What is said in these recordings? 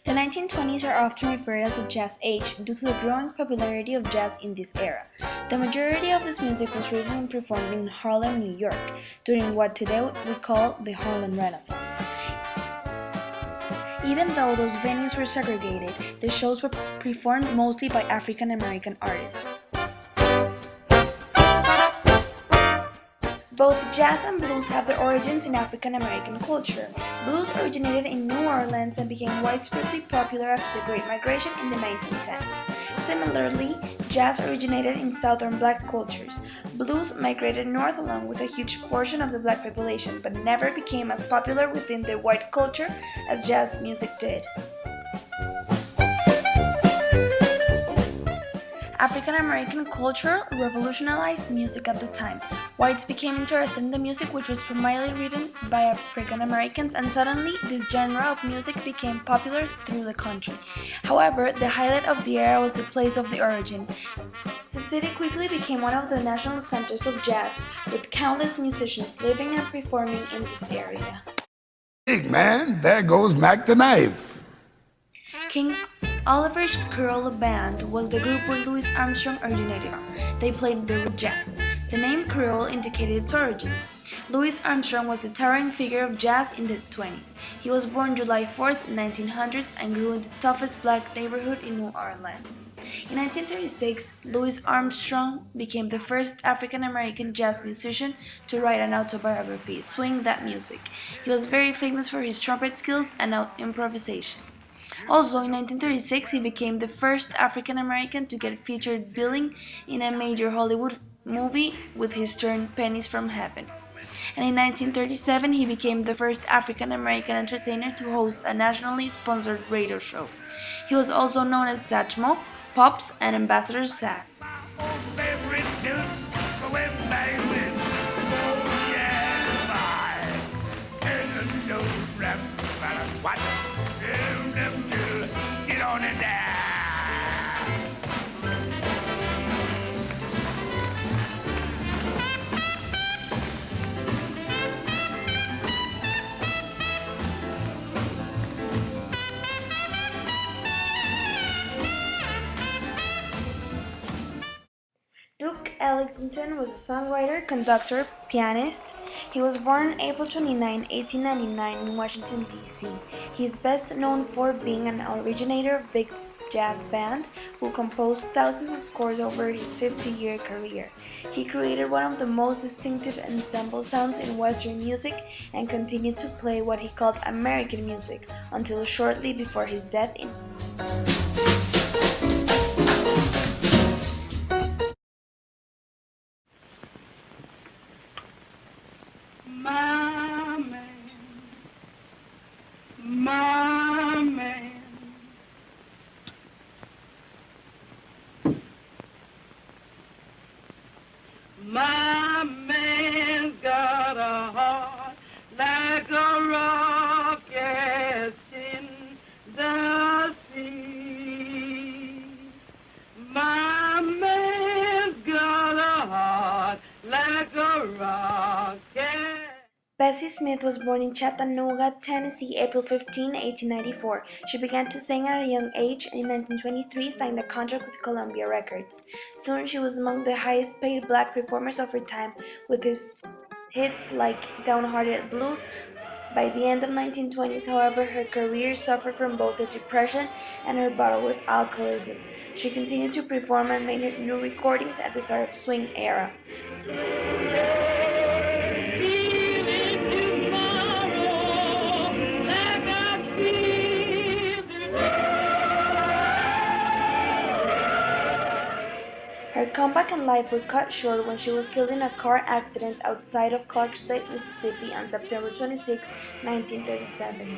The 1920s are often referred as the Jazz Age due to the growing popularity of jazz in this era. The majority of this music was written and performed in Harlem, New York, during what today we call the Harlem Renaissance. Even though those venues were segregated, the shows were performed mostly by African American artists. Both jazz and blues have their origins in African American culture. Blues originated in New Orleans and became widespreadly popular after the Great Migration in the 1910s. Similarly, jazz originated in Southern black cultures. Blues migrated north along with a huge portion of the black population, but never became as popular within the white culture as jazz music did. African American culture revolutionized music at the time. Whites became interested in the music, which was primarily written by African Americans, and suddenly this genre of music became popular through the country. However, the highlight of the era was the place of the origin. The city quickly became one of the national centers of jazz, with countless musicians living and performing in this area. Big man, there goes Mac the Knife. King Oliver's Creole Band was the group where Louis Armstrong originated from. They played the jazz. The name Creole indicated its origins. Louis Armstrong was the towering figure of jazz in the 20s. He was born July 4th, 1900s, and grew in the toughest black neighborhood in New Orleans. In 1936, Louis Armstrong became the first African-American jazz musician to write an autobiography, Swing That Music. He was very famous for his trumpet skills and improvisation. Also, in 1936, he became the first African American to get featured billing in a major Hollywood movie with his turn Pennies from Heaven. And in 1937, he became the first African American entertainer to host a nationally sponsored radio show. He was also known as Satchmo, Pops, and Ambassador Sat. Duke Ellington was a songwriter, conductor, pianist. He was born April 29, 1899 in Washington, D.C. He is best known for being an originator of big jazz band who composed thousands of scores over his 50-year career. He created one of the most distinctive ensemble sounds in Western music and continued to play what he called American music until shortly before his death in My man, my man, my man's got a heart like a rocket in the sea. My man's got a heart like a rocket. Bessie Smith was born in Chattanooga, Tennessee, April 15, 1894. She began to sing at a young age and in 1923 signed a contract with Columbia Records. Soon she was among the highest paid black performers of her time with his hits like Downhearted Blues. By the end of 1920s, however, her career suffered from both the Depression and her battle with alcoholism. She continued to perform and made her new recordings at the start of swing era. Her comeback and life were cut short when she was killed in a car accident outside of Clarksdale, Mississippi on September 26, 1937.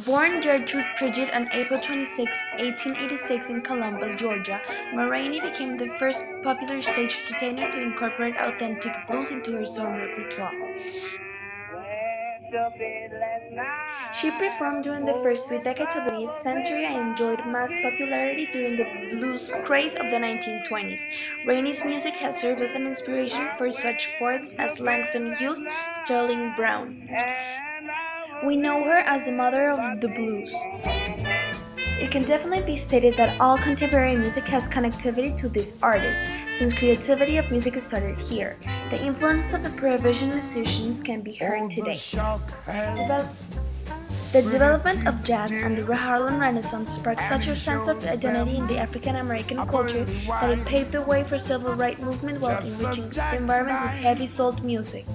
Born Gertrude Pridgett on April 26, 1886 in Columbus, Georgia, Maroney became the first popular stage entertainer to incorporate authentic blues into her song repertoire. She performed during the first 3 decades of the 20th century and enjoyed mass popularity during the blues craze of the 1920s. Rainey's music has served as an inspiration for such poets as Langston Hughes, Sterling Brown. We know her as the mother of the blues. It can definitely be stated that all contemporary music has connectivity to this artist, since creativity of music started here. The influences of the Prohibition musicians can be heard today. The development of jazz and the Harlem Renaissance sparked such a sense of identity in the African American culture that it paved the way for civil rights movement while enriching the environment with heavy soul music.